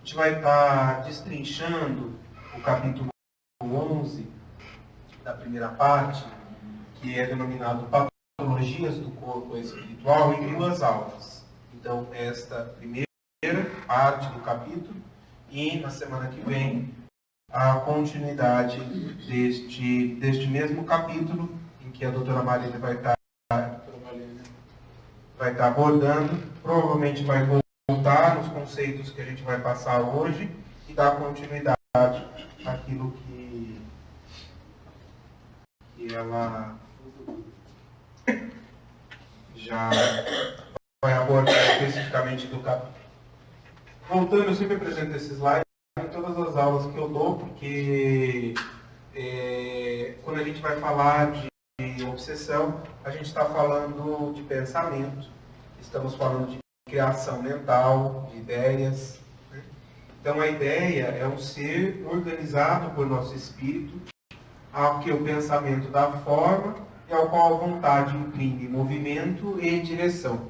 gente vai estar destrinchando o capítulo 11 da primeira parte, que é denominado Patologias do Corpo Espiritual, em 2 aulas. Então, esta primeira parte do capítulo e, na semana que vem, a continuidade deste mesmo capítulo, em que a doutora Marina vai estar abordando, provavelmente vai voltar nos conceitos que a gente vai passar hoje e dar continuidade àquilo que ela já vai abordar especificamente do capítulo. Voltando, eu sempre apresento esse slide em todas as aulas que eu dou, porque quando a gente vai falar de obsessão, a gente está falando de pensamento, estamos falando de criação mental, de ideias. Então, a ideia é um ser organizado por nosso espírito, ao que o pensamento dá forma e ao qual a vontade imprime movimento e direção.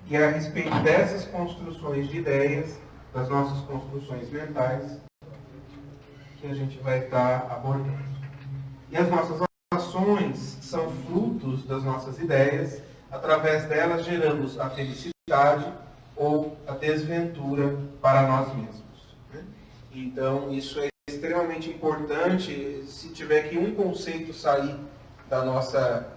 E é a respeito dessas construções de ideias, das nossas construções mentais, que a gente vai estar abordando. E as nossas ações são frutos das nossas ideias, através delas geramos a felicidade ou a desventura para nós mesmos. Então, isso é extremamente importante. Se tiver que um conceito sair da nossa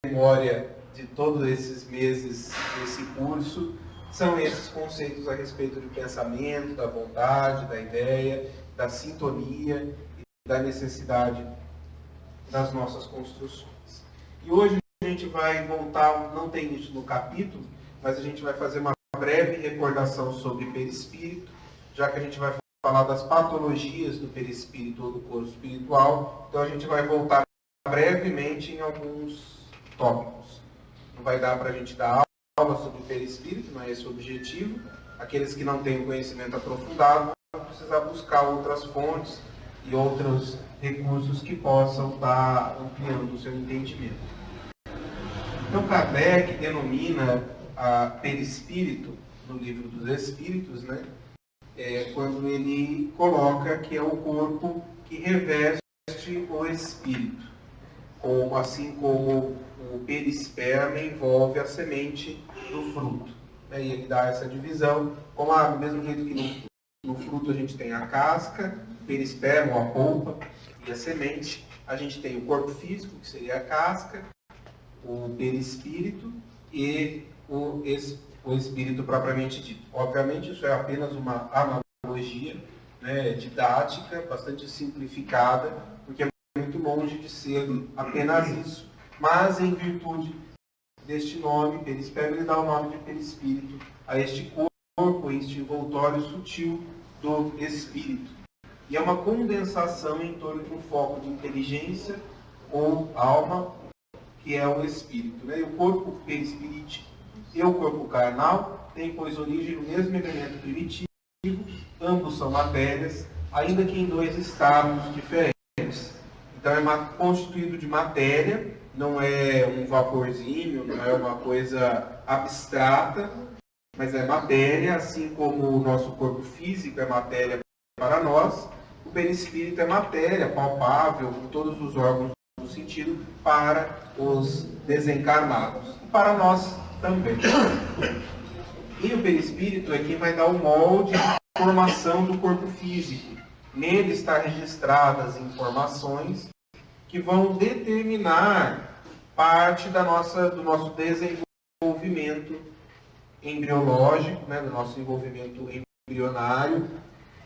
memória de todos esses meses desse curso, são esses conceitos a respeito do pensamento, da vontade, da ideia, da sintonia e da necessidade das nossas construções. E hoje a gente vai voltar, não tem isso no capítulo, mas a gente vai fazer uma breve recordação sobre perispírito, já que a gente vai falar das patologias do perispírito ou do corpo espiritual, então a gente vai voltar brevemente em alguns tópicos. Não vai dar para a gente dar aula sobre o perispírito, não é esse o objetivo. Aqueles que não têm conhecimento aprofundado vão precisar buscar outras fontes e outros recursos que possam estar ampliando o seu entendimento. Então, Kardec denomina a perispírito, no livro dos Espíritos, né? Quando ele coloca que é o corpo que reveste o espírito, assim como o perisperma envolve a semente do fruto. E ele dá essa divisão, como do mesmo jeito que no fruto a gente tem a casca, o perisperma, a polpa e a semente, a gente tem o corpo físico, que seria a casca, o perispírito e o espírito propriamente dito. Obviamente isso é apenas uma analogia, né, didática, bastante simplificada, porque é muito longe de ser apenas isso. Mas em virtude deste nome, perisperma, ele dá o nome de perispírito a este corpo, este envoltório sutil do espírito. E é uma condensação em torno de um foco de inteligência ou alma, que é o espírito. Né? E o corpo perispirítico e o corpo carnal têm, pois, origem no mesmo elemento primitivo, ambos são matérias, ainda que em 2 estados diferentes. Então é constituído de matéria, não é um vaporzinho, não é uma coisa abstrata, mas é matéria, assim como o nosso corpo físico é matéria para nós, o perispírito é matéria palpável, com todos os órgãos do sentido, para os desencarnados. E para nós também. E o perispírito é quem vai dar o molde de formação do corpo físico. Nele está registradas informações que vão determinar parte do nosso desenvolvimento embriológico, né, do nosso desenvolvimento embrionário,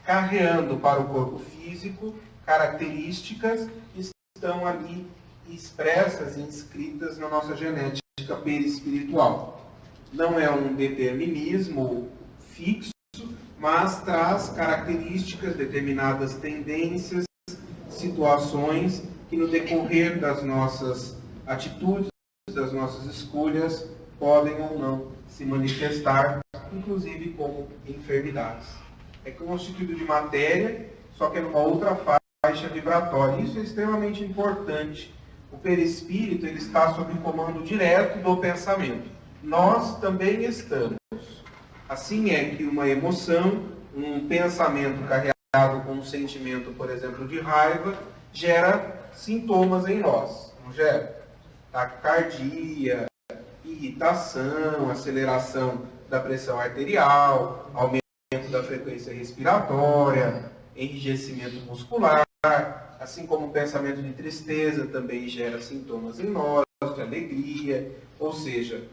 carreando para o corpo físico características que estão ali expressas e inscritas na nossa genética perispiritual. Não é um determinismo fixo, mas traz características, determinadas tendências, situações que no decorrer das nossas atitudes, das nossas escolhas, podem ou não se manifestar, inclusive como enfermidades. É constituído de matéria, só que é numa outra faixa vibratória. Isso é extremamente importante. O perispírito ele está sob comando direto do pensamento. Nós também estamos. Assim é que uma emoção um pensamento carregado com um sentimento, por exemplo, de raiva, gera sintomas em nós, não gera? Taquicardia, irritação, aceleração da pressão arterial, aumento da frequência respiratória, enrijecimento muscular, assim como o pensamento de tristeza também gera sintomas em nós, de alegria, ou seja,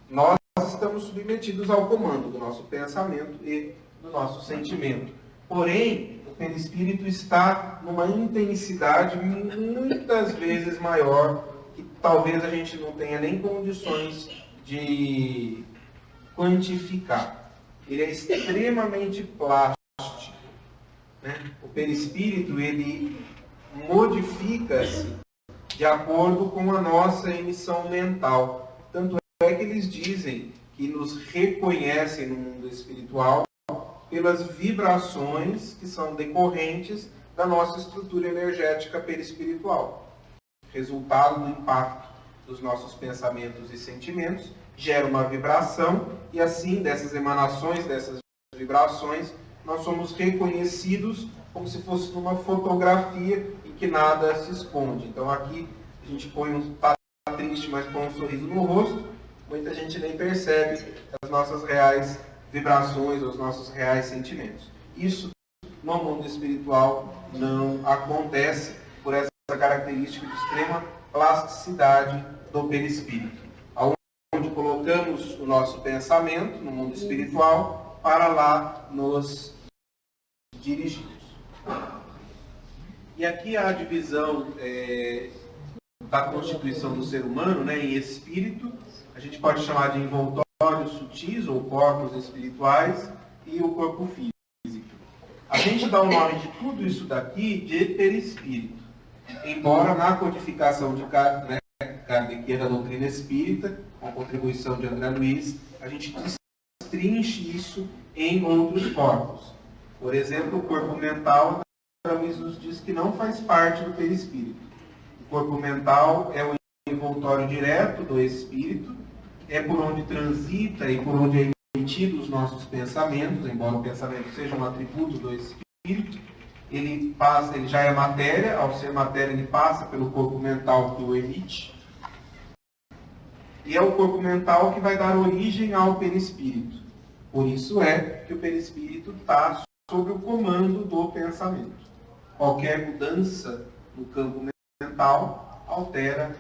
nós estamos submetidos ao comando do nosso pensamento e do nosso sentimento. Porém, o perispírito está numa intensidade muitas vezes maior, que talvez a gente não tenha nem condições de quantificar. Ele é extremamente plástico, né? O perispírito, ele modifica-se de acordo com a nossa emissão mental. Tanto é que eles dizem que nos reconhecem no mundo espiritual pelas vibrações que são decorrentes da nossa estrutura energética perispiritual. Resultado do impacto dos nossos pensamentos e sentimentos gera uma vibração e assim, dessas emanações, dessas vibrações, nós somos reconhecidos como se fosse numa fotografia em que nada se esconde. Então aqui a gente põe tá triste, mas põe um sorriso no rosto, muita gente nem percebe as nossas reais vibrações, os nossos reais sentimentos. Isso no mundo espiritual não acontece por essa característica de extrema plasticidade do perispírito, onde colocamos o nosso pensamento no mundo espiritual para lá nos dirigimos. E aqui há a divisão da constituição do ser humano, né, em espírito, a gente pode chamar de envoltórios sutis ou corpos espirituais e o corpo físico. A gente dá o nome de tudo isso daqui de perispírito, embora na codificação de Kardec da doutrina espírita, com a contribuição de André Luiz, a gente destrinche isso em outros corpos. Por exemplo, o corpo mental, André Luiz nos diz que não faz parte do perispírito. O corpo mental é o envoltório direto do espírito, é por onde transita e por onde é emitido os nossos pensamentos, embora o pensamento seja um atributo do espírito. Ele já é matéria, ao ser matéria ele passa pelo corpo mental que o emite. E é o corpo mental que vai dar origem ao perispírito. Por isso é que o perispírito está sob o comando do pensamento. Qualquer mudança no campo mental altera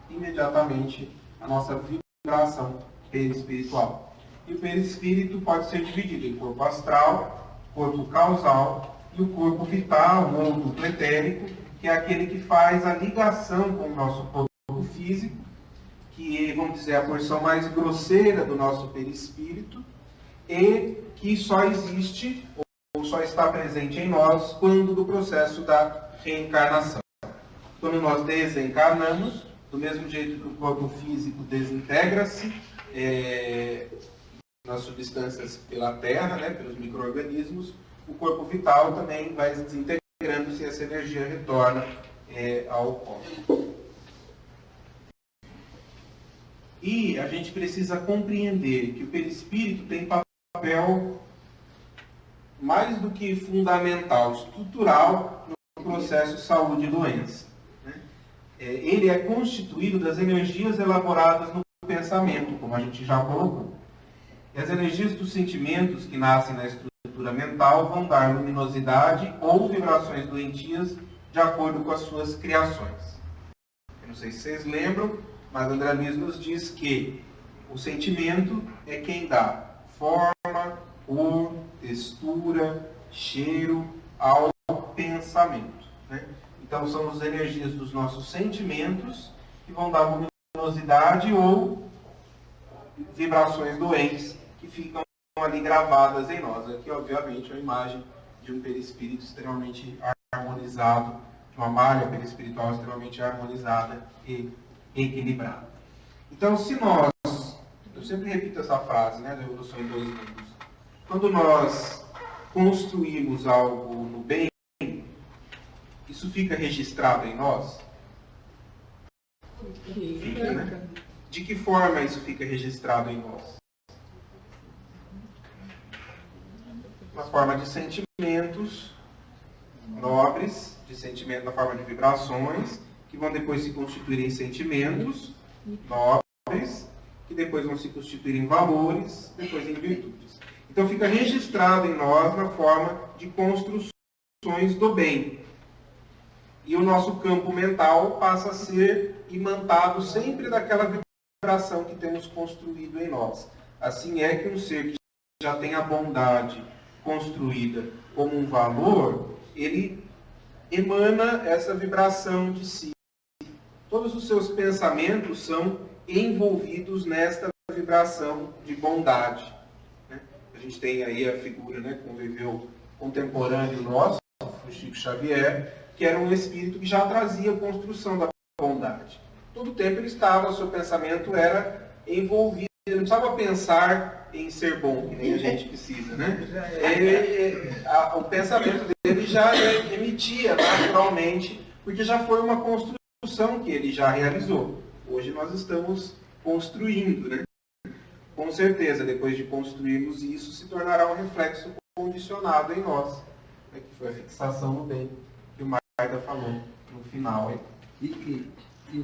imediatamente a nossa vibração perispiritual. E o perispírito pode ser dividido em corpo astral, corpo causal e o corpo vital ou duplo etérico, que é aquele que faz a ligação com o nosso corpo físico, que, vamos dizer, é a porção mais grosseira do nosso perispírito e que só existe ou só está presente em nós quando do processo da reencarnação. Quando nós desencarnamos, do mesmo jeito que o corpo físico desintegra-se nas substâncias pela terra, né, pelos micro-organismos, o corpo vital também vai desintegrando-se e essa energia retorna ao corpo. E a gente precisa compreender que o perispírito tem papel mais do que fundamental, estrutural no processo saúde e doença. Ele é constituído das energias elaboradas no pensamento, como a gente já colocou. E as energias dos sentimentos que nascem na estrutura mental vão dar luminosidade ou vibrações doentias de acordo com as suas criações. Eu não sei se vocês lembram, mas André Luiz nos diz que o sentimento é quem dá forma, cor, textura, cheiro ao pensamento, né? Então são as energias dos nossos sentimentos que vão dar luminosidade ou vibrações doentes que ficam ali gravadas em nós. Aqui, obviamente, é uma imagem de um perispírito extremamente harmonizado, de uma malha perispiritual extremamente harmonizada e equilibrada. Então, se nós, eu sempre repito essa frase, né, da Evolução em 2 Mundos, quando nós construímos algo no bem, isso fica registrado em nós? Fica, né? De que forma isso fica registrado em nós? na forma de sentimentos nobres, de sentimento na forma de vibrações, que vão depois se constituir em sentimentos nobres, que depois vão se constituir em valores, depois em virtudes. Então fica registrado em nós na forma de construções do bem. E o nosso campo mental passa a ser imantado sempre daquela vibração que temos construído em nós. Assim é que um ser que já tem a bondade construída como um valor, ele emana essa vibração de si. Todos os seus pensamentos são envolvidos nesta vibração de bondade. A gente tem aí a figura, né, que conviveu contemporâneo nosso, o Chico Xavier, que era um espírito que já trazia a construção da bondade. Todo o tempo ele estava, o seu pensamento era envolvido, ele não precisava pensar em ser bom, que nem a gente precisa, né? O pensamento dele já emitia naturalmente, porque já foi uma construção que ele já realizou. Hoje nós estamos construindo, né? Com certeza, depois de construirmos isso, se tornará um reflexo condicionado em nós, né? Que foi a fixação no bem, que o Maida falou no final. E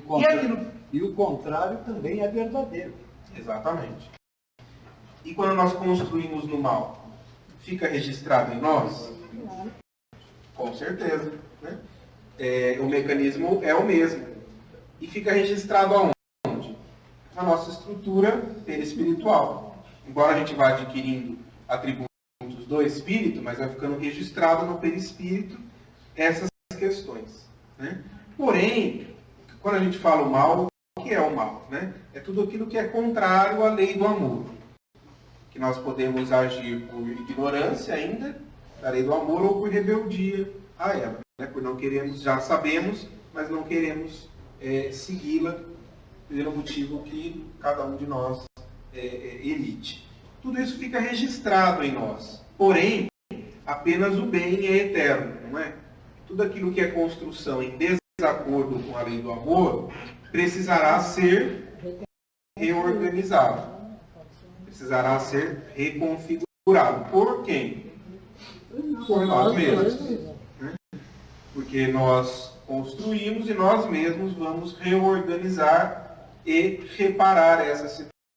o contrário também é verdadeiro. Exatamente. E quando nós construímos no mal, fica registrado em nós? Com certeza. Né? O mecanismo é o mesmo. E fica registrado aonde? Na nossa estrutura perispiritual. Embora a gente vá adquirindo atributos do espírito, mas vai ficando registrado no perispírito essas questões. Né? Porém, quando a gente fala o mal, o que é o mal? Né? É tudo aquilo que é contrário à lei do amor. Que nós podemos agir por ignorância ainda da lei do amor ou por rebeldia a ela. Né? Por não queremos, já sabemos, mas não queremos segui-la pelo motivo que cada um de nós emite. Tudo isso fica registrado em nós. Porém, apenas o bem é eterno, não é? Tudo aquilo que é construção em desacordo com a lei do amor precisará ser reorganizado. Precisará ser reconfigurado. Por quem? Por nós mesmos. Né? Porque nós construímos e nós mesmos vamos reorganizar e reparar essa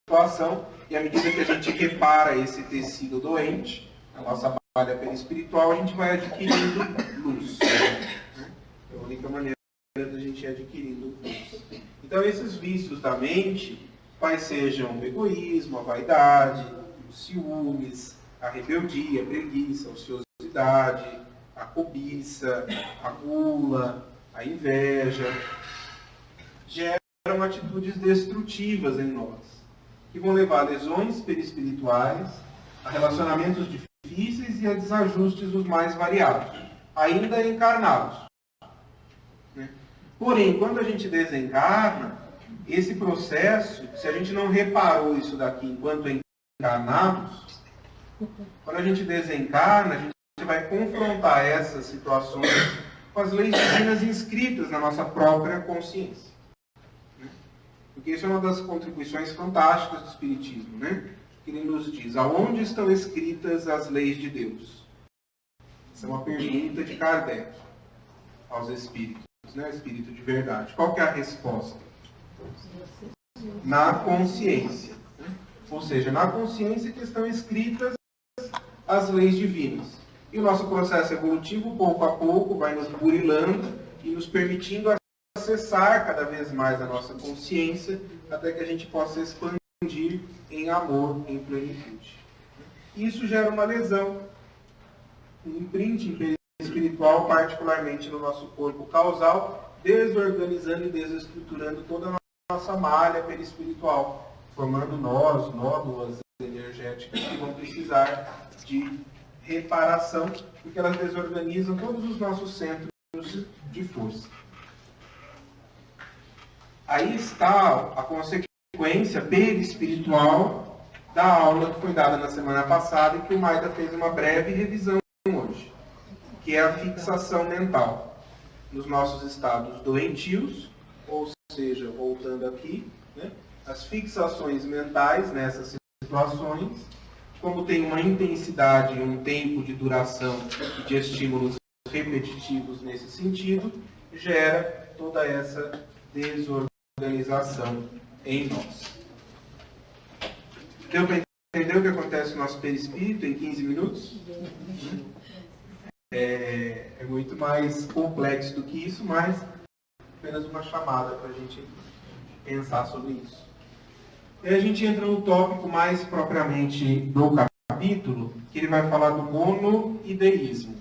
situação. E à medida que a gente repara esse tecido doente, a nossa malha perispiritual, a gente vai adquirindo luz. Né? É a única maneira da gente ir adquirindo luz. Então esses vícios da mente, quais sejam o egoísmo, a vaidade, os ciúmes, a rebeldia, a preguiça, a ociosidade, a cobiça, a gula, a inveja, geram atitudes destrutivas em nós, que vão levar a lesões perispirituais, a relacionamentos difíceis e a desajustes os mais variados, ainda encarnados. Né? Porém, quando a gente desencarna, esse processo, se a gente não reparou isso daqui enquanto encarnados, quando a gente desencarna, a gente vai confrontar essas situações com as leis divinas inscritas na nossa própria consciência. Porque isso é uma das contribuições fantásticas do Espiritismo, né? Que ele nos diz, aonde estão escritas as leis de Deus? Essa é uma pergunta de Kardec aos espíritos, né? Espírito de verdade. Qual que é a resposta? Na consciência. Né? Ou seja, na consciência que estão escritas as leis divinas. E o nosso processo evolutivo, pouco a pouco, vai nos burilando e nos permitindo acessar cada vez mais a nossa consciência, até que a gente possa expandir em amor, em plenitude. Isso gera uma lesão, um imprinting espiritual, particularmente no nosso corpo causal, desorganizando e desestruturando toda a nossa malha perispiritual, formando nós, nódulas energéticas que vão precisar de reparação, porque elas desorganizam todos os nossos centros de força. Aí está a consequência perispiritual da aula que foi dada na semana passada e que o Maida fez uma breve revisão hoje, que é a fixação mental nos nossos estados doentios, ou seja, voltando aqui, né, as fixações mentais nessas situações como tem uma intensidade e um tempo de duração de estímulos repetitivos nesse sentido, gera toda essa desorganização em nós. Deu para entender o que acontece no nosso perispírito em 15 minutos? É muito mais complexo do que isso, mas apenas uma chamada para a gente pensar sobre isso. E a gente entra no tópico mais propriamente do capítulo, que ele vai falar do monoideísmo.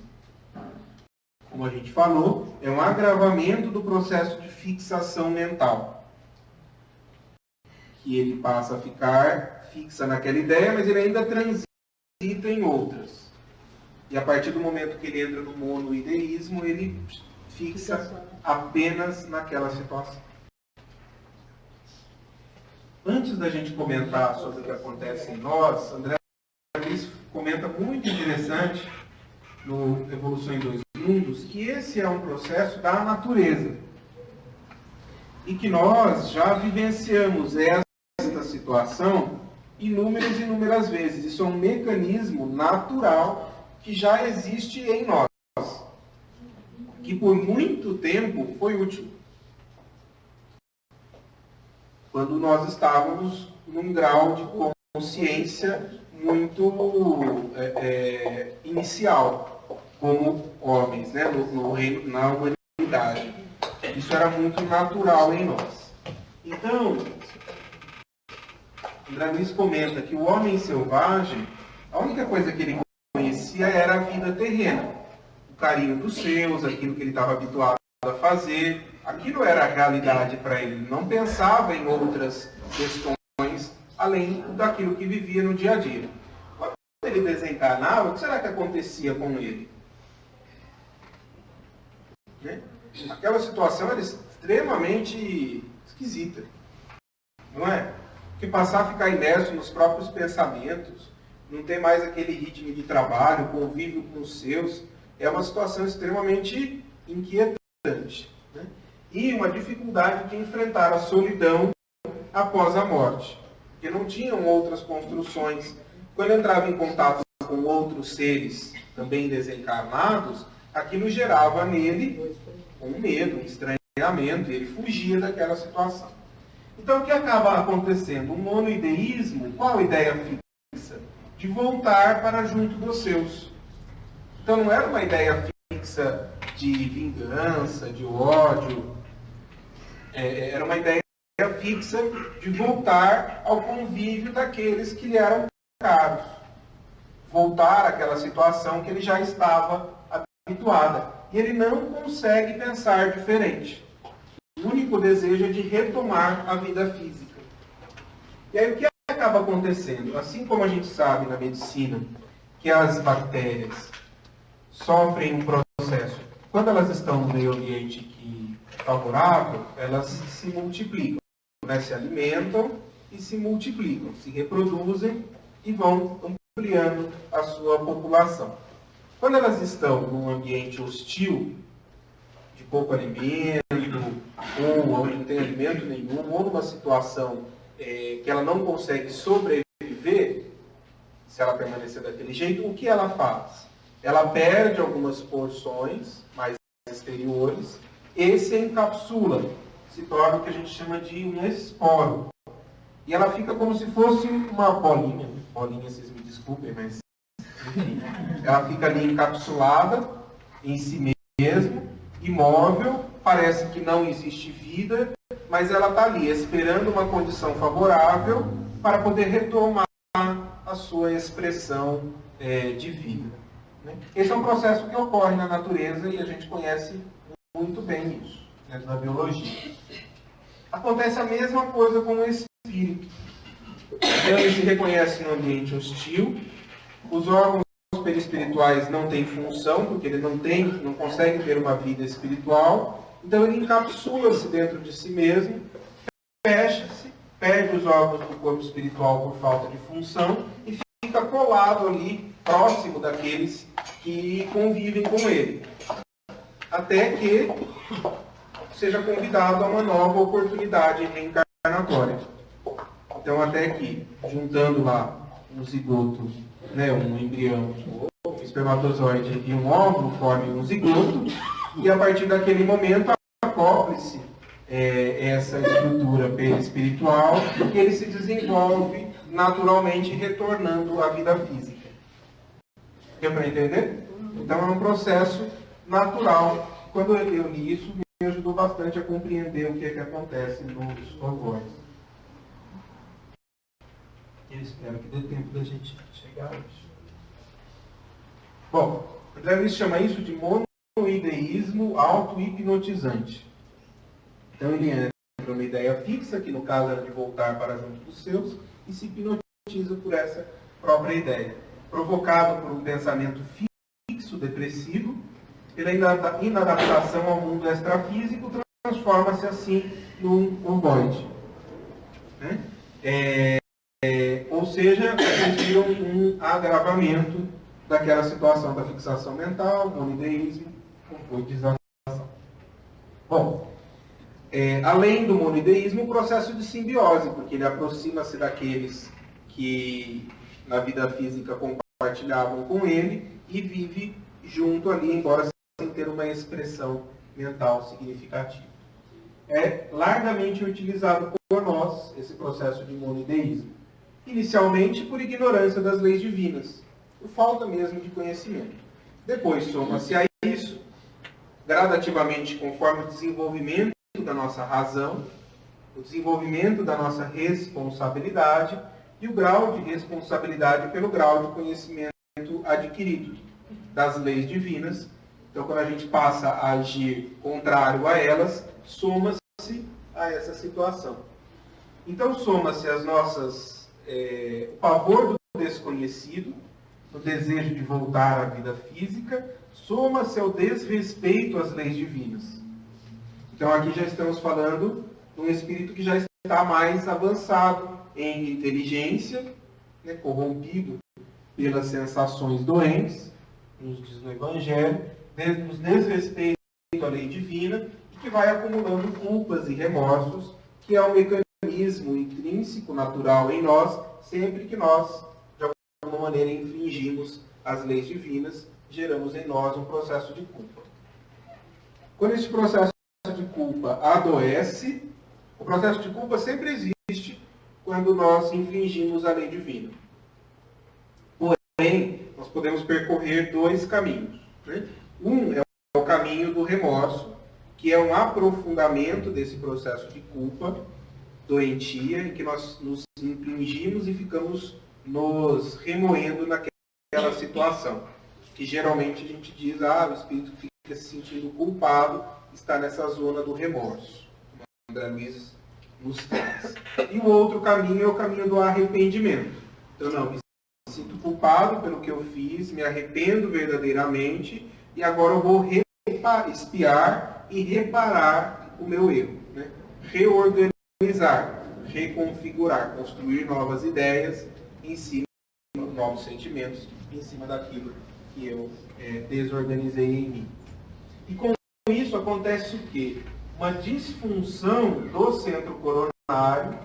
Como a gente falou, é um agravamento do processo de fixação mental. Que ele passa a ficar fixa naquela ideia, mas ele ainda transita em outras. E a partir do momento que ele entra no monoideísmo, ele fixa apenas naquela situação. Antes da gente comentar sobre o que acontece em nós, André Luiz comenta muito interessante no Evolução em Dois Mundos, que esse é um processo da natureza. E que nós já vivenciamos esta situação inúmeras vezes. Isso é um mecanismo natural que já existe em nós, que por muito tempo foi útil. Quando nós estávamos num grau de consciência muito inicial, como homens, né, no reino, na humanidade. Isso era muito natural em nós. Então, André Luiz comenta que o homem selvagem, a única coisa que ele conhecia era a vida terrena. O carinho dos seus, aquilo que ele estava habituado a fazer. Aquilo era a realidade para ele. Ele não pensava em outras questões além daquilo que vivia no dia a dia. Quando ele desencarnava, o que será que acontecia com ele? Né? Aquela situação era extremamente esquisita. Não é? Porque passar a ficar imerso nos próprios pensamentos, não ter mais aquele ritmo de trabalho, convívio com os seus, é uma situação extremamente inquietante. Né? E uma dificuldade de enfrentar a solidão após a morte. Porque não tinham outras construções. Quando entrava em contato com outros seres também desencarnados, aquilo gerava nele um medo, um estranhamento, e ele fugia daquela situação. Então, o que acaba acontecendo? O monoideísmo, qual a ideia fixa? De voltar para junto dos seus. Então, não era uma ideia fixa de vingança, de ódio. Era uma ideia fixa de voltar ao convívio daqueles que lhe eram caros. Voltar àquela situação que ele já estava habituado. E ele não consegue pensar diferente. O único desejo é de retomar a vida física. E aí o que acaba acontecendo? Assim como a gente sabe na medicina que as bactérias sofrem um processo, quando elas estão no meio ambiente favorável, elas se multiplicam, né? Se alimentam e se multiplicam, se reproduzem e vão ampliando a sua população. Quando elas estão num ambiente hostil, de pouco alimento, ou não tem alimento nenhum, ou numa situação que ela não consegue sobreviver, se ela permanecer daquele jeito, o que ela faz? Ela perde algumas porções mais exteriores e se encapsula, se torna o que a gente chama de um esporo. E ela fica como se fosse uma bolinha, vocês me desculpem, mas enfim, ela fica ali encapsulada em si mesma, imóvel, parece que não existe vida, mas ela está ali esperando uma condição favorável para poder retomar a sua expressão de vida. Né? Esse é um processo que ocorre na natureza e a gente conhece muito bem isso, dentro da biologia. Acontece a mesma coisa com o espírito. Então, ele se reconhece no ambiente hostil, os órgãos perispirituais não têm função, porque ele não consegue ter uma vida espiritual, então ele encapsula-se dentro de si mesmo, fecha-se, perde os órgãos do corpo espiritual por falta de função e fica colado ali, próximo daqueles que convivem com ele. Até que seja convidado a uma nova oportunidade reencarnatória. Então, até que, juntando lá um zigoto, né, um embrião, um espermatozoide e um óvulo formem um zigoto, e a partir daquele momento acople-se essa estrutura perispiritual e ele se desenvolve naturalmente retornando à vida física. Deu para entender? Então é um processo natural. Quando eu li isso, me ajudou bastante a compreender o que é que acontece nos ovários. Eu espero que dê tempo da gente chegar hoje. Bom, André Luiz chama isso de monoideísmo auto-hipnotizante. Então ele entra numa ideia fixa, que no caso era de voltar para junto dos seus, e se hipnotiza por essa própria ideia. Provocado por um pensamento fixo, depressivo, pela inadaptação ao mundo extrafísico, transforma-se assim num ovoide. Né? Ou seja, eles viram um agravamento daquela situação da fixação mental, monoideísmo, compoidização. Bom, além do monoideísmo, o processo de simbiose, porque ele aproxima-se daqueles que na vida física compartilhavam com ele e vive junto ali, embora sem ter uma expressão mental significativa. É largamente utilizado por nós, esse processo de monoideísmo. Inicialmente por ignorância das leis divinas, por falta mesmo de conhecimento. Depois soma-se a isso, gradativamente conforme o desenvolvimento da nossa razão, o desenvolvimento da nossa responsabilidade e o grau de responsabilidade pelo grau de conhecimento adquirido das leis divinas. Então, quando a gente passa a agir contrário a elas, soma-se a essa situação. Então, soma-se as nossas o pavor do desconhecido, o desejo de voltar à vida física, soma-se ao desrespeito às leis divinas. Então aqui já estamos falando de um espírito que já está mais avançado em inteligência, né, corrompido pelas sensações doentes, nos diz no Evangelho, nos desrespeito à lei divina, e que vai acumulando culpas e remorsos, que é um mecanismo intrínseco, natural em nós, sempre que nós, de alguma maneira, infringimos as leis divinas, geramos em nós um processo de culpa. Quando esse processo de culpa adoece, o processo de culpa sempre existe quando nós infringimos a lei divina. Porém, nós podemos percorrer dois caminhos. Né? Um é o caminho do remorso, que é um aprofundamento desse processo de culpa doentia, em que nós nos impingimos e ficamos nos remoendo naquela situação. Que geralmente a gente diz, o espírito fica se sentindo culpado, está nessa zona do remorso. O André Luiz nos traz. E o outro caminho é o caminho do arrependimento. Então, não, me sinto culpado pelo que eu fiz, me arrependo verdadeiramente, e agora eu vou expiar e reparar o meu erro. Né? Reorganizar, reconfigurar, construir novas ideias em cima, novos sentimentos, em cima daquilo que eu desorganizei em mim. E com isso acontece o quê? Uma disfunção do centro coronário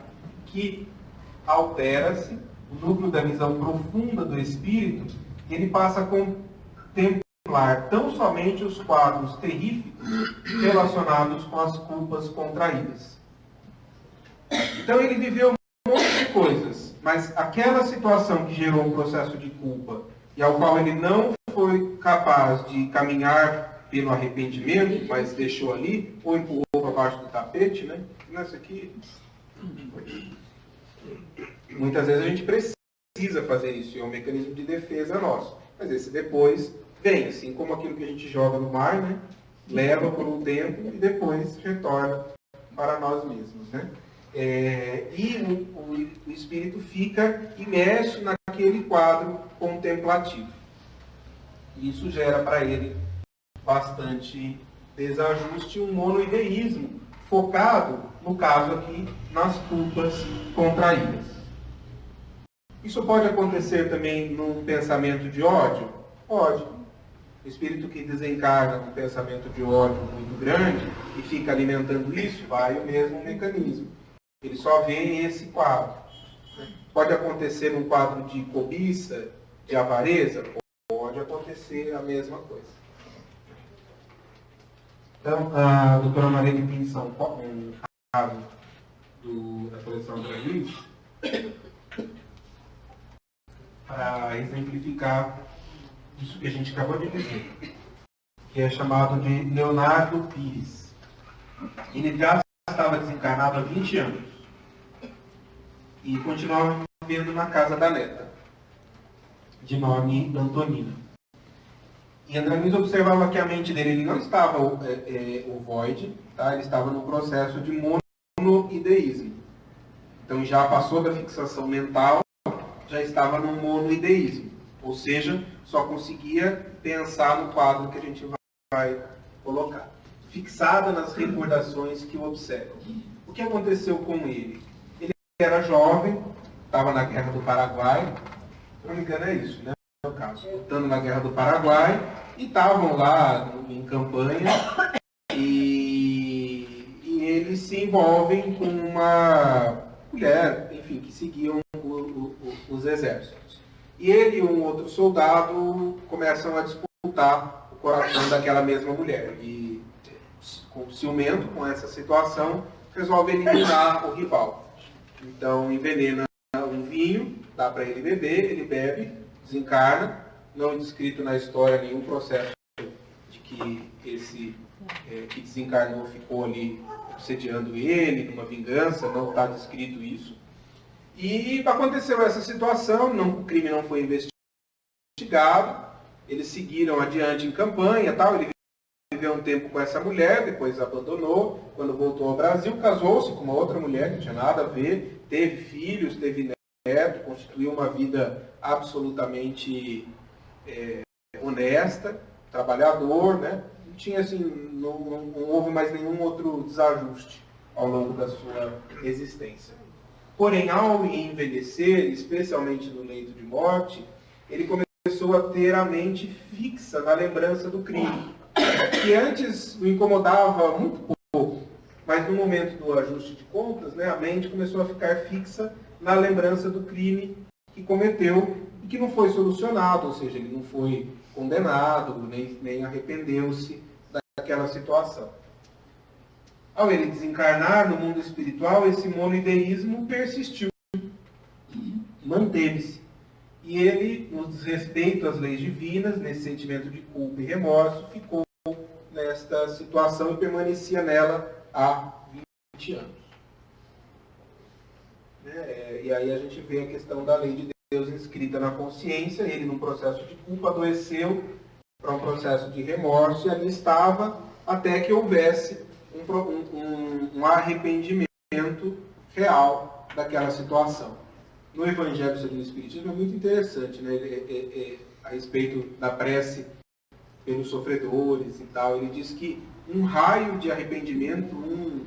que altera-se, o núcleo da visão profunda do espírito, ele passa a contemplar tão somente os quadros terríficos relacionados com as culpas contraídas. Então ele viveu um monte de coisas, mas aquela situação que gerou um processo de culpa e ao qual ele não foi capaz de caminhar pelo arrependimento, mas deixou ali, ou empurrou para baixo do tapete, né? Nessa aqui. Muitas vezes a gente precisa fazer isso, é um mecanismo de defesa nosso. Mas esse depois vem, assim como aquilo que a gente joga no mar, né? Leva por um tempo e depois retorna para nós mesmos, né? E o espírito fica imerso naquele quadro contemplativo. Isso gera para ele bastante desajuste, um monoideísmo focado, no caso aqui, nas culpas contraídas. Isso pode acontecer também num pensamento de ódio? Pode. O espírito que desencarna com um pensamento de ódio muito grande e fica alimentando isso, vai o mesmo mecanismo. Ele só vê esse quadro. Pode acontecer num quadro de cobiça, de avareza? Pode acontecer a mesma coisa. Então, a doutora Maria de Pinção, um caso da coleção de Luiz, para exemplificar isso que a gente acabou de dizer, que é chamado de Leonardo Pires. Ele já estava desencarnado há 20 anos e continuava vivendo na casa da neta, de nome Antonina. E André Luiz observava que a mente dele ele não estava ovoide, tá? Ele estava no processo de monoideísmo. Então já passou da fixação mental, já estava no monoideísmo. Ou seja, só conseguia pensar no quadro que a gente vai colocar. Fixada nas recordações que o observam. O que aconteceu com ele? Ele era jovem, estava na Guerra do Paraguai, se não me engano é isso, né? No caso, lutando na Guerra do Paraguai, e estavam lá em campanha, e eles se envolvem com uma mulher, enfim, que seguiam os exércitos. E ele e um outro soldado começam a disputar o coração daquela mesma mulher. E, com ciumento com essa situação, resolve eliminar o rival. Então, envenena um vinho, dá para ele beber, ele bebe, desencarna, não descrito na história nenhum processo de que esse que desencarnou ficou ali obsediando ele, numa vingança, não está descrito isso. E aconteceu essa situação, o crime não foi investigado, eles seguiram adiante em campanha, tal, ele viveu um tempo com essa mulher, depois abandonou, quando voltou ao Brasil, casou-se com uma outra mulher que não tinha nada a ver, teve filhos, teve neto, constituiu uma vida absolutamente honesta, trabalhador, né? Não tinha assim, não houve mais nenhum outro desajuste ao longo da sua existência. Porém, ao envelhecer, especialmente no leito de morte, ele começou a ter a mente fixa na lembrança do crime, que antes o incomodava muito pouco, mas no momento do ajuste de contas, né, a mente começou a ficar fixa na lembrança do crime que cometeu e que não foi solucionado, ou seja, ele não foi condenado, nem arrependeu-se daquela situação. Ao ele desencarnar no mundo espiritual, esse monoideísmo persistiu, manteve-se. E ele, no desrespeito às leis divinas, nesse sentimento de culpa e remorso, ficou nesta situação e permanecia nela há 20 anos. E aí a gente vê a questão da lei de Deus inscrita na consciência, ele num processo de culpa adoeceu para um processo de remorso e ali estava até que houvesse um arrependimento real daquela situação. No Evangelho segundo o Espiritismo é muito interessante, né? A respeito da prece pelos sofredores e tal, ele diz que um raio de arrependimento, um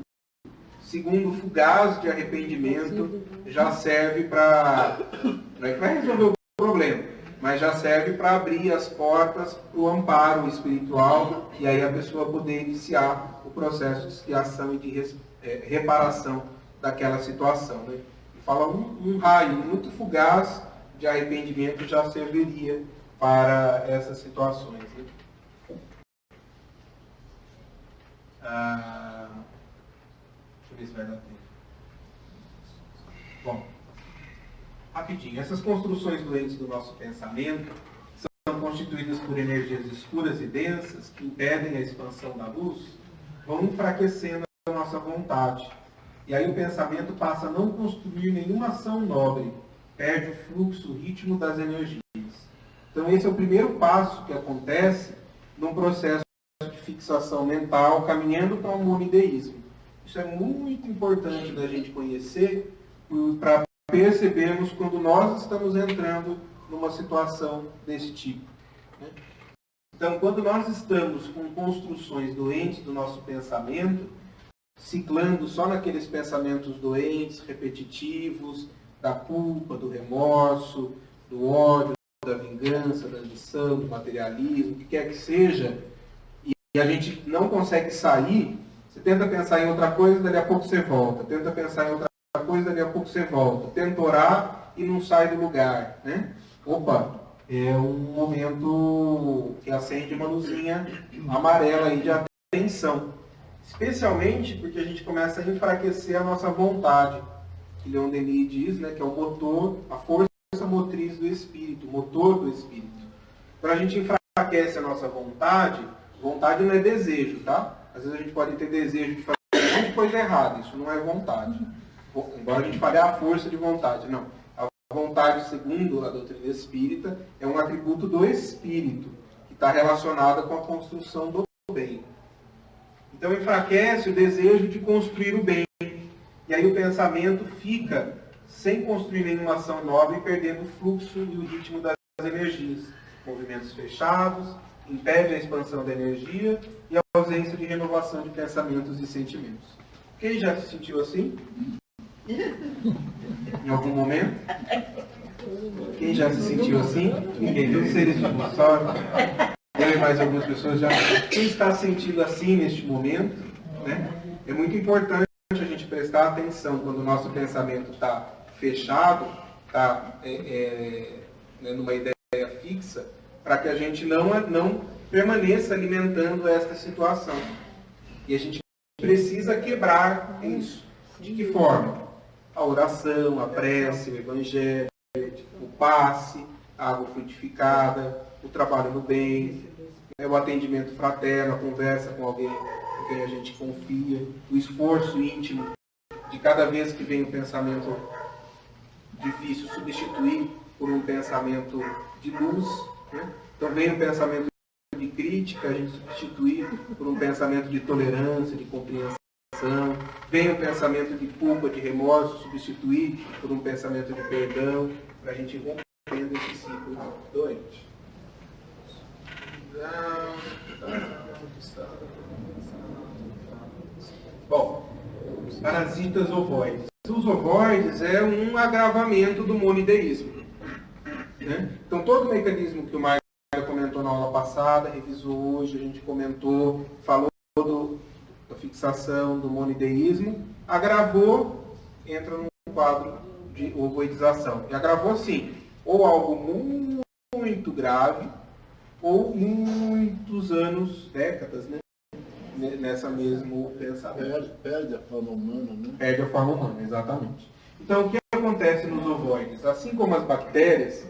segundo fugaz de arrependimento já serve para... não é que vai resolver o problema, mas já serve para abrir as portas para o amparo espiritual e aí a pessoa poder iniciar o processo de expiação e de reparação daquela situação. Né? E fala um raio muito fugaz de arrependimento já serviria para essas situações. Né? Deixa eu ver se vai dar tempo. Bom, rapidinho. Essas construções doentes do nosso pensamento são constituídas por energias escuras e densas que impedem a expansão da luz, vão enfraquecendo a nossa vontade. E aí o pensamento passa a não construir nenhuma ação nobre, perde o fluxo, o ritmo das energias. Então esse é o primeiro passo que acontece num processo de fixação mental, caminhando para um monoideísmo. Isso é muito importante da gente conhecer para percebermos quando nós estamos entrando numa situação desse tipo. Né? Então, quando nós estamos com construções doentes do nosso pensamento, ciclando só naqueles pensamentos doentes, repetitivos, da culpa, do remorso, do ódio, da vingança, da ambição, do materialismo, o que quer que seja, e a gente não consegue sair, você tenta pensar em outra coisa, dali a pouco você volta, tenta pensar em outra coisa, daqui a pouco você volta. Tenta orar e não sai do lugar, né? Opa, é um momento que acende uma luzinha amarela aí de atenção. Especialmente porque a gente começa a enfraquecer a nossa vontade. Que Leon Denis diz, né, que é o motor, a força motriz do espírito, o motor do espírito. Quando a gente enfraquece a nossa vontade, vontade não é desejo, tá? Às vezes a gente pode ter desejo de fazer um monte de coisa errada, isso não é vontade. Embora a gente fale a força de vontade, não. A vontade, segundo a doutrina espírita, é um atributo do espírito, que está relacionada com a construção do bem. Então enfraquece o desejo de construir o bem. E aí o pensamento fica sem construir nenhuma ação nova e perdendo o fluxo e o ritmo das energias. Movimentos fechados, impede a expansão da energia e a ausência de renovação de pensamentos e sentimentos. Quem já se sentiu assim? Em algum momento? Quem já se sentiu assim? Ninguém. Todos seres de luz, só eu e mais algumas pessoas já. Quem está sentindo assim neste momento, né? É muito importante a gente prestar atenção quando o nosso pensamento está fechado, está numa ideia fixa, para que a gente não permaneça alimentando esta situação. E a gente precisa quebrar isso. De que forma? A oração, a prece, o evangelho, o passe, a água frutificada, o trabalho no bem, o atendimento fraterno, a conversa com alguém com quem a gente confia, o esforço íntimo de cada vez que vem um pensamento difícil, substituir por um pensamento de luz. Né? Então vem um pensamento de crítica, a gente substituir por um pensamento de tolerância, de compreensão. Vem um pensamento de culpa, de remorso, substituir por um pensamento de perdão, para a gente romper esse ciclo doente. Bom, parasitas ovoides. Os ovoides é um agravamento do monideísmo. Né? Então, todo o mecanismo que o Mário comentou na aula passada, revisou hoje, a gente comentou, falou da fixação do monideísmo, agravou, entra num quadro de ovoidização. E agravou, assim, ou algo muito grave, ou muitos anos, décadas, né? Nessa mesmo pensamento. Perde a forma humana, né? Perde a forma humana, exatamente. Então, o que acontece nos ovoides? Assim como as bactérias,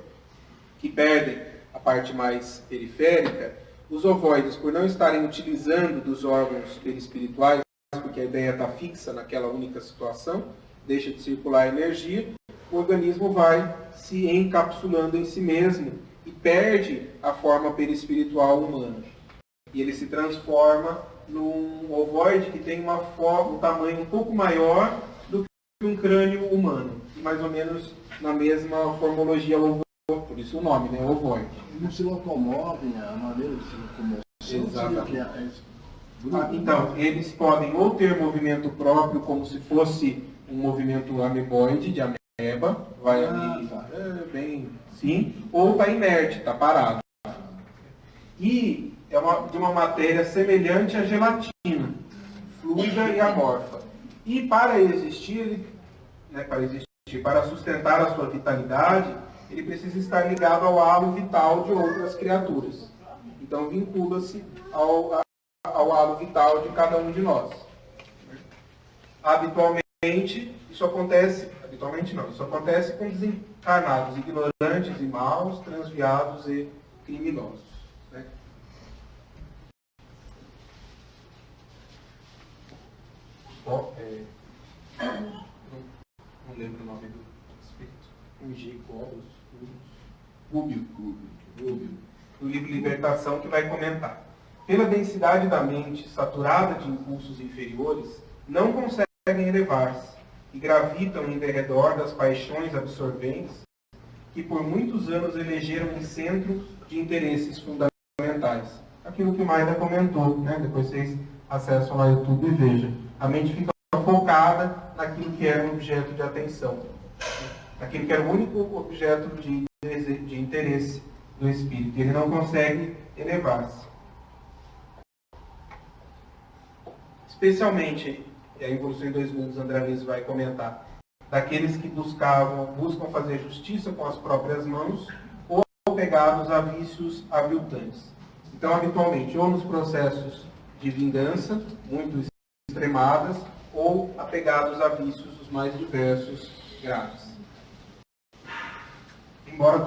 que perdem a parte mais periférica, os ovoides, por não estarem utilizando dos órgãos perispirituais, porque a ideia está fixa naquela única situação, deixa de circular energia, o organismo vai se encapsulando em si mesmo e perde a forma perispiritual humana. E ele se transforma num ovoide que tem um tamanho um pouco maior do que um crânio humano, mais ou menos na mesma formologia ovoide, por isso o nome, né, ovoide. Não se locomovem, a maneira de se locomover. Exatamente. Então, eles podem ou ter movimento próprio, como se fosse um movimento ameboide, de ameba, vai ali, bem, sim, ou está inerte, está parado. E é de uma matéria semelhante à gelatina, fluida e amorfa. E para existir, para sustentar a sua vitalidade, ele precisa estar ligado ao halo vital de outras criaturas. Então vincula-se ao halo vital de cada um de nós. Habitualmente, isso acontece com desencarnados, ignorantes e maus, transviados e criminosos. Né? Não lembro o nome do espírito. Um G. Rúbio. Do livro Libertação, que vai comentar. Pela densidade da mente saturada de impulsos inferiores, não conseguem elevar-se e gravitam em derredor das paixões absorventes que por muitos anos elegeram em centro de interesses fundamentais. Aquilo que o Maida comentou, né? Depois vocês acessam lá no YouTube e vejam. A mente fica focada naquilo que era um objeto de atenção, naquilo que era o único objeto de interesse do espírito. Ele não consegue elevar-se. Especialmente, a Evolução em 2 Mundos, André Luiz vai comentar, daqueles que buscam fazer justiça com as próprias mãos ou apegados a vícios aviltantes. Então, habitualmente, ou nos processos de vingança, muito extremadas, ou apegados a vícios os mais diversos, graves. Embora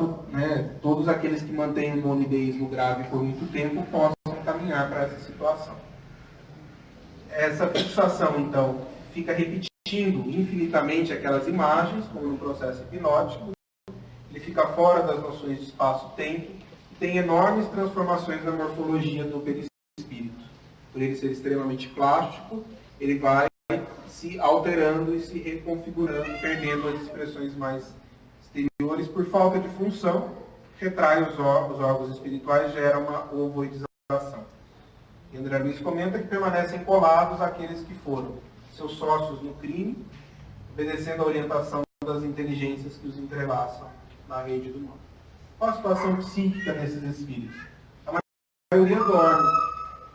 todos aqueles que mantêm o monidéismo grave por muito tempo possam caminhar para essa situação. Essa fixação, então, fica repetindo infinitamente aquelas imagens, como no processo hipnótico. Ele fica fora das noções de espaço-tempo e tem enormes transformações na morfologia do perispírito. Por ele ser extremamente plástico, ele vai se alterando e se reconfigurando, perdendo as expressões mais exteriores por falta de função, retrai os órgãos espirituais, gera uma ovoidização. E André Luiz comenta que permanecem colados àqueles que foram seus sócios no crime, obedecendo a orientação das inteligências que os entrelaçam na rede do mal. Qual a situação psíquica desses espíritos? A maioria dorme,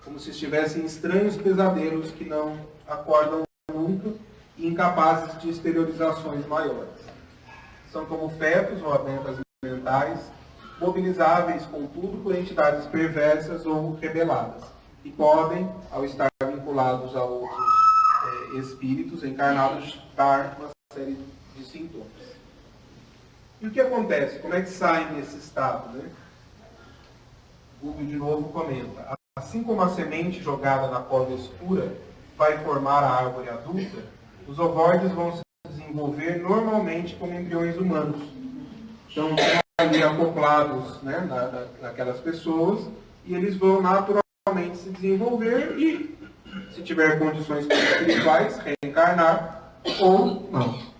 como se estivessem estranhos pesadelos que não acordam nunca e incapazes de exteriorizações maiores. São como fetos ou abentas mentais, mobilizáveis, contudo, por entidades perversas ou rebeladas, e podem, ao estar vinculados a outros espíritos encarnados, dar uma série de sintomas. E o que acontece? Como é que saem nesse estado? Google de novo comenta. Assim como a semente jogada na corda escura vai formar a árvore adulta, os ovoides vão se desenvolver normalmente como embriões humanos. Então, estão ali acoplados naquelas pessoas e eles vão naturalmente se desenvolver e, se tiver condições espirituais, reencarnar ou não.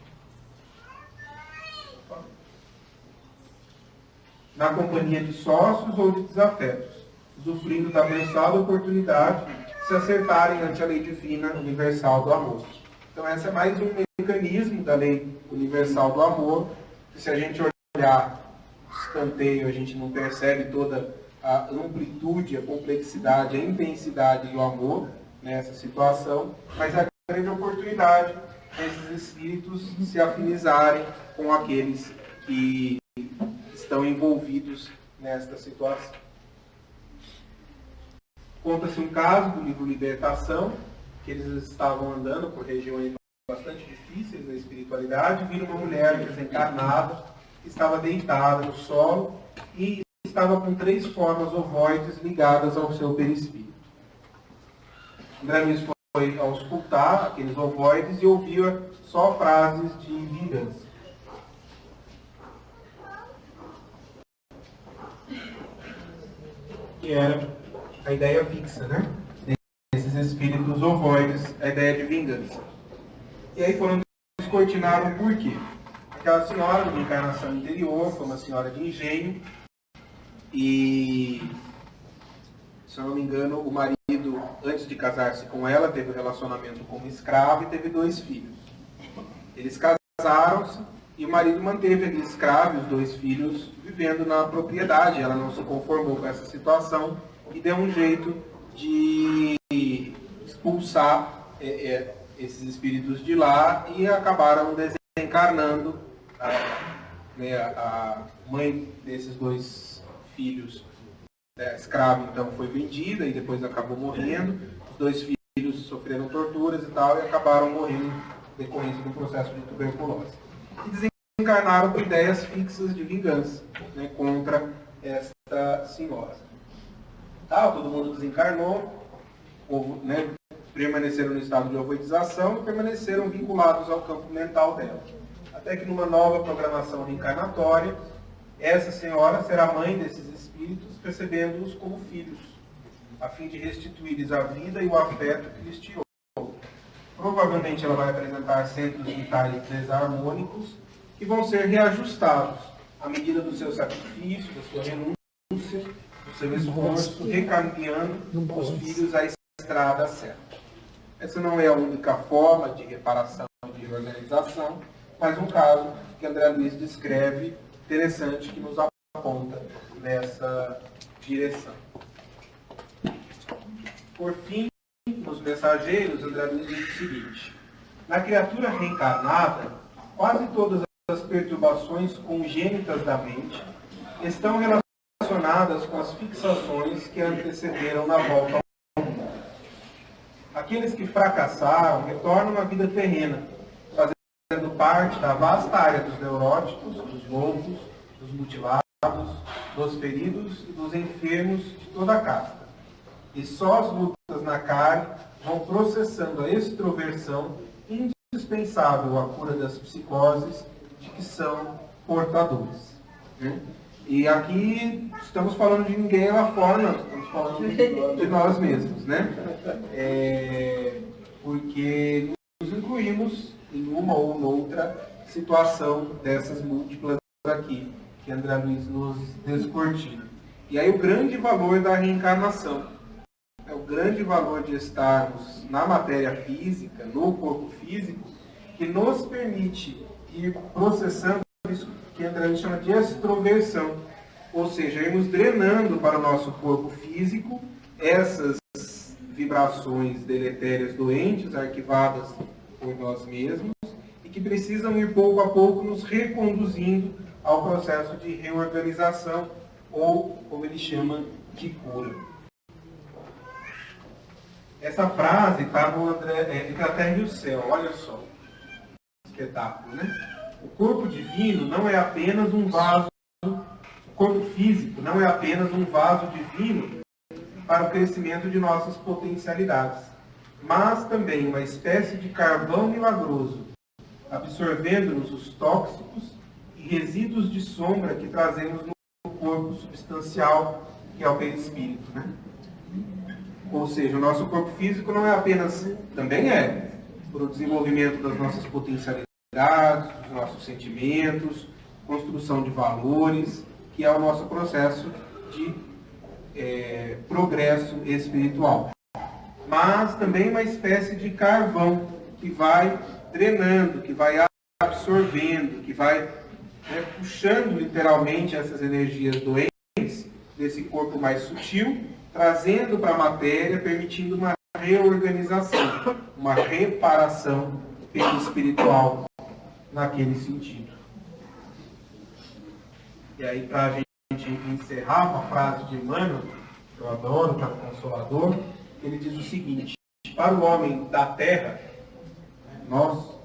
Na companhia de sócios ou de desafetos, usufruindo da abençoada oportunidade de se acertarem ante a lei divina universal do amor. Então, esse é mais um mecanismo da lei universal do amor, que se a gente olhar escanteio, a gente não percebe toda a amplitude, a complexidade, a intensidade do amor nessa situação, mas é a grande oportunidade desses espíritos se afinizarem com aqueles que estão envolvidos nesta situação. Conta-se um caso do livro Libertação, que eles estavam andando por regiões bastante difíceis da espiritualidade, viram uma mulher desencarnada, que estava deitada no solo e estava com 3 formas ovoides ligadas ao seu perispírito. André Luiz foi auscultar aqueles ovoides e ouvia só frases de vingança. Que era a ideia fixa, desses espíritos ovoides, a ideia de vingança. E aí foram descortinar o porquê. Aquela senhora, de encarnação anterior, foi uma senhora de engenho, e, se eu não me engano, o marido, antes de casar-se com ela, teve um relacionamento como escravo e teve 2 filhos. Eles casaram-se e o marido manteve aquele escravo e os 2 filhos vivendo na propriedade. Ela não se conformou com essa situação e deu um jeito de expulsar esses espíritos de lá e acabaram desencarnando. A mãe desses 2 filhos, escrava, então foi vendida e depois acabou morrendo. Os 2 filhos sofreram torturas e tal e acabaram morrendo em decorrência do processo de tuberculose. E desencarnaram com ideias fixas de vingança contra esta senhora. Todo mundo desencarnou, permaneceram no estado de ovoidização e permaneceram vinculados ao campo mental dela. Até que numa nova programação reencarnatória, essa senhora será mãe desses espíritos, percebendo-os como filhos, a fim de restituir-lhes a vida e o afeto que lhes tirou. Provavelmente ela vai apresentar centros vitais desarmônicos que vão ser reajustados à medida do seu sacrifício, da sua renúncia, do seu esforço, recaminhando os filhos à estrada certa. Essa não é a única forma de reparação e de reorganização, mas um caso que André Luiz descreve interessante, que nos aponta nessa direção. Por fim, nos mensageiros, André Luiz diz o seguinte: na criatura reencarnada, quase todas as perturbações congênitas da mente estão relacionadas com as fixações que antecederam na volta ao mundo. Aqueles que fracassaram retornam à vida terrena, fazendo parte da vasta área dos neuróticos, dos loucos, dos mutilados, dos feridos e dos enfermos de toda a casta. E só as lutas na carne vão processando a extroversão indispensável à cura das psicoses de que são portadores. E aqui estamos falando de ninguém lá fora, não. Estamos falando de nós mesmos, né? Porque nos incluímos em uma ou noutra situação dessas múltiplas aqui, que André Luiz nos descortina. E aí o grande valor da reencarnação, é o grande valor de estarmos na matéria física, no corpo físico, que nos permite ir processando isso que André Luiz chama de extroversão, ou seja, irmos drenando para o nosso corpo físico essas vibrações deletérias doentes, arquivadas por nós mesmos, e que precisam ir pouco a pouco nos reconduzindo ao processo de reorganização, ou, como ele chama, de cura. Essa frase está no Entre a Terra e o Céu, olha só, espetáculo, né? O corpo divino não é apenas um vaso, o corpo físico não é apenas um vaso divino para o crescimento de nossas potencialidades, mas também uma espécie de carvão milagroso, absorvendo-nos os tóxicos e resíduos de sombra que trazemos no corpo substancial, que é o perispírito, né? Ou seja, o nosso corpo físico não é apenas, também é, para o desenvolvimento das nossas potencialidades, dos nossos sentimentos, construção de valores, que é o nosso processo de progresso espiritual. Mas também uma espécie de carvão que vai drenando, que vai absorvendo, que vai puxando literalmente essas energias doentes desse corpo mais sutil, trazendo para a matéria, permitindo uma reorganização, uma reparação espiritual naquele sentido. E aí, para a gente encerrar, uma frase de Emmanuel, que eu adoro, que é o Consolador, ele diz o seguinte: para o homem da terra, nós,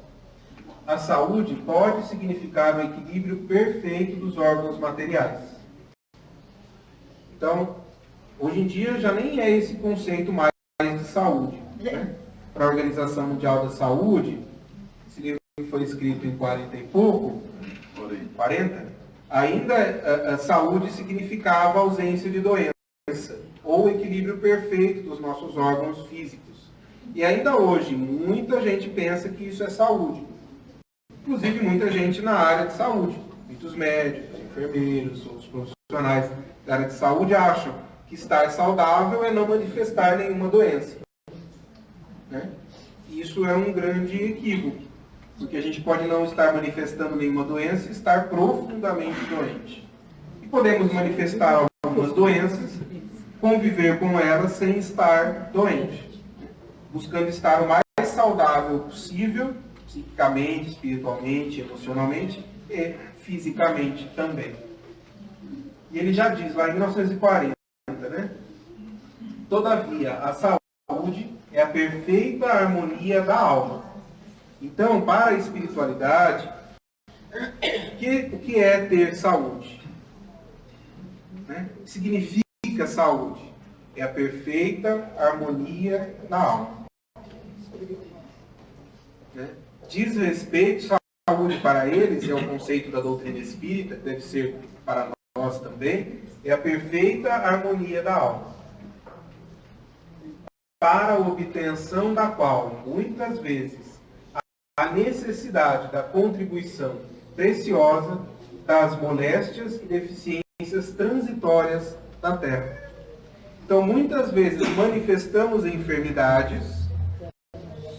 a saúde pode significar o equilíbrio perfeito dos órgãos materiais. Então, hoje em dia já nem é esse conceito mais de saúde, né? Para a Organização Mundial da Saúde, esse livro foi escrito em 40 e pouco, 40, ainda a saúde significava ausência de doença, ou equilíbrio perfeito dos nossos órgãos físicos. E ainda hoje, muita gente pensa que isso é saúde. Inclusive, muita gente na área de saúde. Muitos médicos, enfermeiros, outros profissionais da área de saúde acham que estar saudável é não manifestar nenhuma doença. Né? Isso é um grande equívoco, porque a gente pode não estar manifestando nenhuma doença e estar profundamente doente. E podemos manifestar algumas doenças, conviver com elas sem estar doente, buscando estar o mais saudável possível, psiquicamente, espiritualmente, emocionalmente e fisicamente também. E ele já diz lá em 1940, né? Todavia, a saúde é a perfeita harmonia da alma. Então, para a espiritualidade, o que é ter saúde? Né? O que significa saúde? É a perfeita harmonia da alma. Né? Diz respeito, saúde para eles, é o conceito da doutrina espírita, que deve ser para nós também, é a perfeita harmonia da alma, para a obtenção da qual, muitas vezes, a necessidade da contribuição preciosa das moléstias e deficiências transitórias da Terra. Então, muitas vezes, manifestamos enfermidades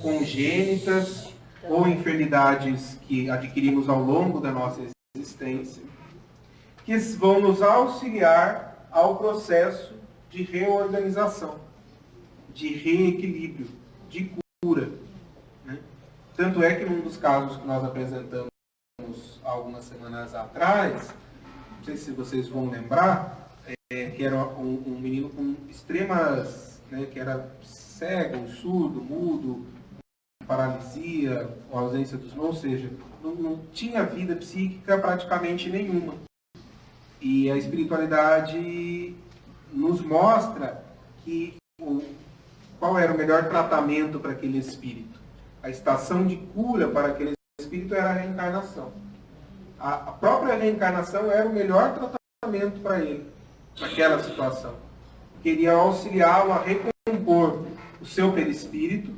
congênitas ou enfermidades que adquirimos ao longo da nossa existência, que vão nos auxiliar ao processo de reorganização, de reequilíbrio, de cura. Né? Tanto é que num dos casos que nós apresentamos algumas semanas atrás, não sei se vocês vão lembrar, que era um menino com extremas, né, que era cego, surdo, mudo, paralisia, ausência dos mãos, ou seja, não tinha vida psíquica praticamente nenhuma. E a espiritualidade nos mostra que qual era o melhor tratamento para aquele espírito. A estação de cura para aquele espírito era a reencarnação. A própria reencarnação era o melhor tratamento para ele, naquela situação. Queria auxiliá-lo a recompor o seu perispírito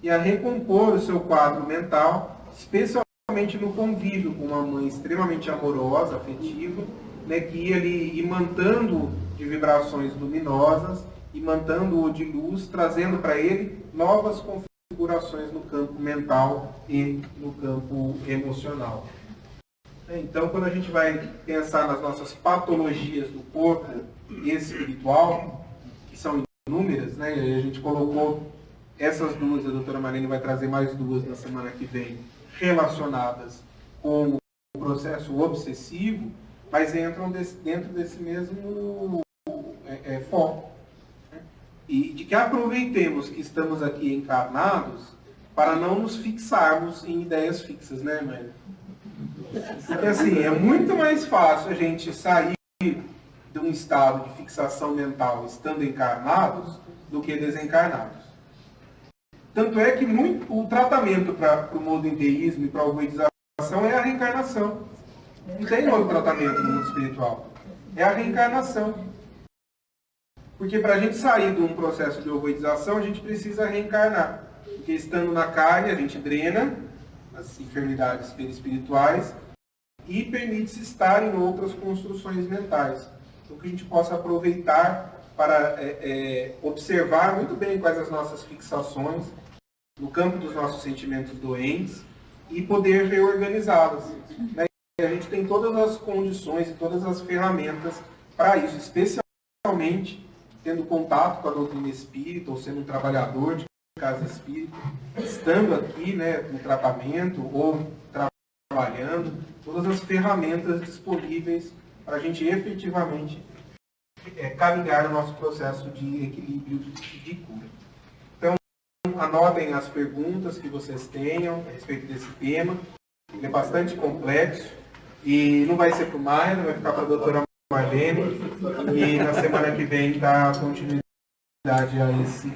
e a recompor o seu quadro mental, especialmente no convívio com uma mãe extremamente amorosa, afetiva, né, que ia ali imantando de vibrações luminosas, imantando-o de luz, trazendo para ele novas configurações no campo mental e no campo emocional. Então, quando a gente vai pensar nas nossas patologias do corpo espiritual, que são inúmeras, né, e a gente colocou essas duas, a doutora Marlene vai trazer mais duas na semana que vem, relacionadas com o processo obsessivo, mas entram dentro desse mesmo foco. Né? E de que aproveitemos que estamos aqui encarnados para não nos fixarmos em ideias fixas, né, mãe? Porque assim, é muito mais fácil a gente sair de um estado de fixação mental estando encarnados do que desencarnados. Tanto é que o tratamento para o monoteísmo e para a ovoidização é a reencarnação. Não tem outro tratamento no mundo espiritual. É a reencarnação. Porque para a gente sair de um processo de ovoidização, a gente precisa reencarnar. Porque estando na carne, a gente drena as enfermidades perispirituais e permite-se estar em outras construções mentais. Então, que a gente possa aproveitar para observar muito bem quais as nossas fixações no campo dos nossos sentimentos doentes e poder reorganizá-las. Né? E a gente tem todas as condições e todas as ferramentas para isso, especialmente tendo contato com a doutrina espírita ou sendo um trabalhador de casa espírita, estando aqui, né, no tratamento ou trabalhando, todas as ferramentas disponíveis para a gente efetivamente caminhar no nosso processo de equilíbrio de cura. Então, anotem as perguntas que vocês tenham a respeito desse tema. Ele é bastante complexo e não vai ser para o Maia, vai ficar para a doutora Marlene, e na semana que vem dá continuidade a esse